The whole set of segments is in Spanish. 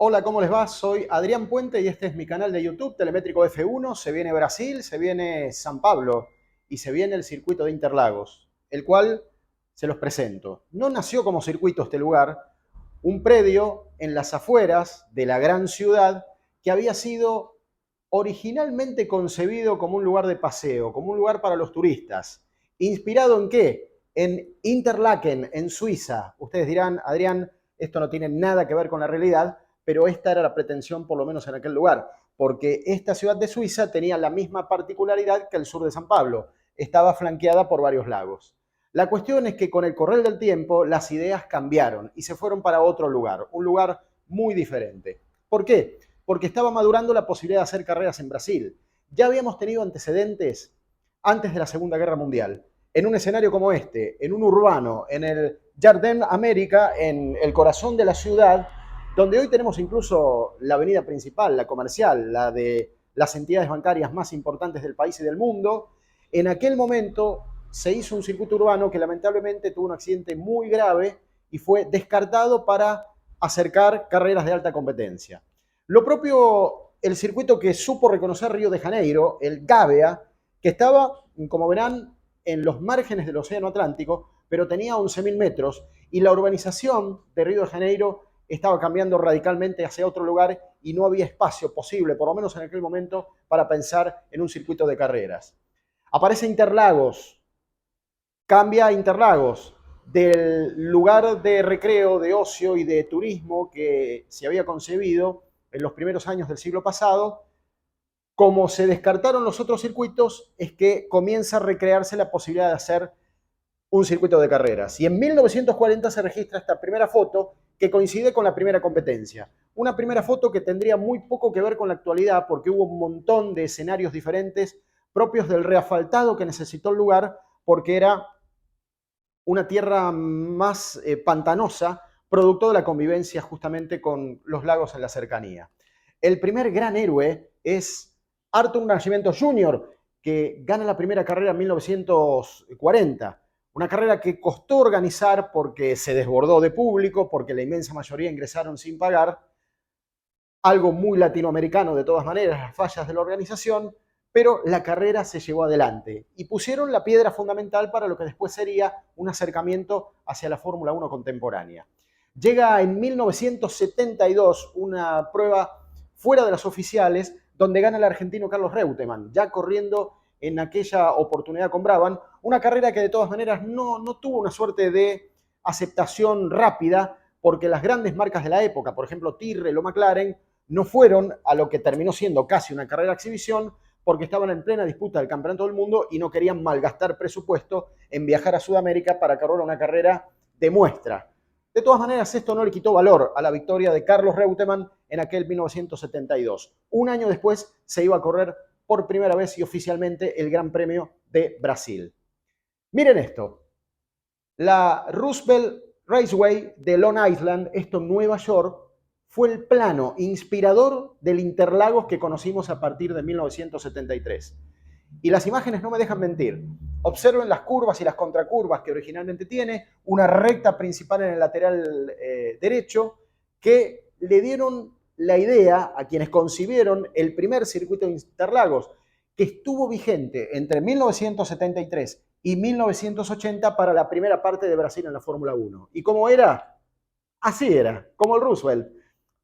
Hola, ¿cómo les va? Soy Adrián Puente y este es mi canal de YouTube, Telemétrico F1. Se viene Brasil, se viene San Pablo y se viene el circuito de Interlagos, el cual se los presento. No nació como circuito este lugar, un predio en las afueras de la gran ciudad que había sido originalmente concebido como un lugar de paseo, como un lugar para los turistas. ¿Inspirado en qué? En Interlaken, en Suiza. Ustedes dirán, Adrián, esto no tiene nada que ver con la realidad, pero esta era la pretensión, por lo menos en aquel lugar, porque esta ciudad de Suiza tenía la misma particularidad que el sur de San Pablo, estaba flanqueada por varios lagos. La cuestión es que con el correr del tiempo las ideas cambiaron y se fueron para otro lugar, un lugar muy diferente. ¿Por qué? Porque estaba madurando la posibilidad de hacer carreras en Brasil. Ya habíamos tenido antecedentes antes de la Segunda Guerra Mundial, en un escenario como este, en un urbano, en el Jardin América, en el corazón de la ciudad, donde hoy tenemos incluso la avenida principal, la comercial, la de las entidades bancarias más importantes del país y del mundo. En aquel momento se hizo un circuito urbano que lamentablemente tuvo un accidente muy grave y fue descartado para acercar carreras de alta competencia. Lo propio el circuito que supo reconocer Río de Janeiro, el Gavea, que estaba, como verán, en los márgenes del Océano Atlántico, pero tenía 11.000 metros y la urbanización de Río de Janeiro estaba cambiando radicalmente hacia otro lugar y no había espacio posible, por lo menos en aquel momento, para pensar en un circuito de carreras. Aparece Interlagos, cambia a Interlagos del lugar de recreo, de ocio y de turismo que se había concebido en los primeros años del siglo pasado. Como se descartaron los otros circuitos, es que comienza a recrearse la posibilidad de hacer un circuito de carreras. Y en 1940 se registra esta primera foto que coincide con la primera competencia. Una primera foto que tendría muy poco que ver con la actualidad porque hubo un montón de escenarios diferentes propios del reasfaltado que necesitó el lugar porque era una tierra más pantanosa, producto de la convivencia justamente con los lagos en la cercanía. El primer gran héroe es Arthur Nascimento Jr., que gana la primera carrera en 1940. Una carrera que costó organizar porque se desbordó de público, porque la inmensa mayoría ingresaron sin pagar. Algo muy latinoamericano de todas maneras, las fallas de la organización, pero la carrera se llevó adelante y pusieron la piedra fundamental para lo que después sería un acercamiento hacia la Fórmula 1 contemporánea. Llega en 1972 una prueba fuera de las oficiales donde gana el argentino Carlos Reutemann, ya corriendo en aquella oportunidad con Brabham, una carrera que de todas maneras no tuvo una suerte de aceptación rápida porque las grandes marcas de la época, por ejemplo Tyrrell o McLaren, no fueron a lo que terminó siendo casi una carrera de exhibición porque estaban en plena disputa del campeonato del mundo y no querían malgastar presupuesto en viajar a Sudamérica para correr una carrera de muestra. De todas maneras, esto no le quitó valor a la victoria de Carlos Reutemann en aquel 1972. Un año después se iba a correr por primera vez y oficialmente el Gran Premio de Brasil. Miren esto, la Roosevelt Raceway de Long Island, esto en Nueva York, fue el plano inspirador del Interlagos que conocimos a partir de 1973. Y las imágenes no me dejan mentir. Observen las curvas y las contracurvas que originalmente tiene, una recta principal en el lateral derecho, que le dieron la idea a quienes concibieron el primer circuito de Interlagos, que estuvo vigente entre 1973 y 1980 para la primera parte de Brasil en la Fórmula 1. ¿Y cómo era? Así era, como el Roosevelt.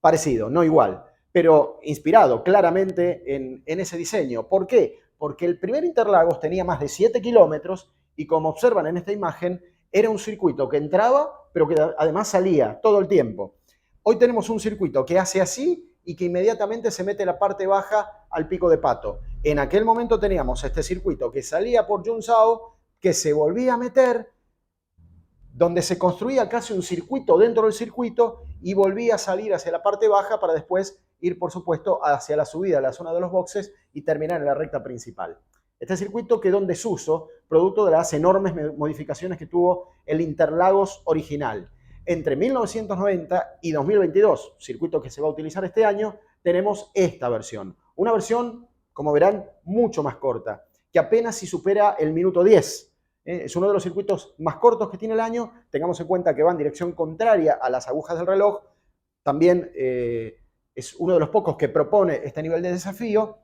Parecido, no igual, pero inspirado claramente en ese diseño. ¿Por qué? Porque el primer Interlagos tenía más de 7 kilómetros y como observan en esta imagen, era un circuito que entraba, pero que además salía todo el tiempo. Hoy tenemos un circuito que hace así y que inmediatamente se mete la parte baja al Pico de Pato. En aquel momento teníamos este circuito que salía por Junção, que se volvía a meter, donde se construía casi un circuito dentro del circuito y volvía a salir hacia la parte baja para después ir, por supuesto, hacia la subida a la zona de los boxes y terminar en la recta principal. Este circuito quedó en desuso, producto de las enormes modificaciones que tuvo el Interlagos original. Entre 1990 y 2022, circuito que se va a utilizar este año, tenemos esta versión. Una versión, como verán, mucho más corta, que apenas si supera el minuto 10. Es uno de los circuitos más cortos que tiene el año. Tengamos en cuenta que va en dirección contraria a las agujas del reloj. También es uno de los pocos que propone este nivel de desafío,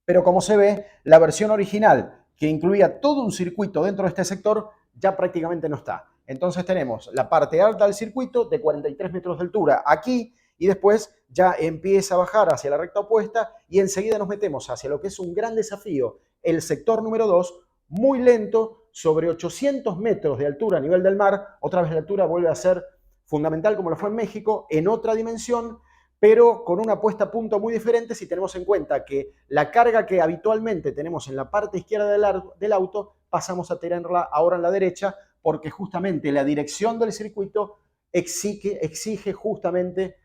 pero como se ve, la versión original, que incluía todo un circuito dentro de este sector, ya prácticamente no está. Entonces tenemos la parte alta del circuito de 43 metros de altura aquí, y después ya empieza a bajar hacia la recta opuesta y enseguida nos metemos hacia lo que es un gran desafío, el sector número 2, muy lento, sobre 800 metros de altura a nivel del mar. Otra vez la altura vuelve a ser fundamental como lo fue en México, en otra dimensión, pero con una puesta a punto muy diferente si tenemos en cuenta que la carga que habitualmente tenemos en la parte izquierda del auto, pasamos a tenerla ahora en la derecha, porque justamente la dirección del circuito exige justamente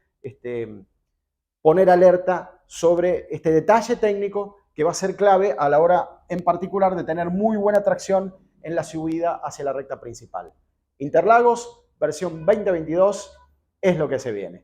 poner alerta sobre este detalle técnico que va a ser clave a la hora en particular de tener muy buena tracción en la subida hacia la recta principal. Interlagos, versión 2022, es lo que se viene.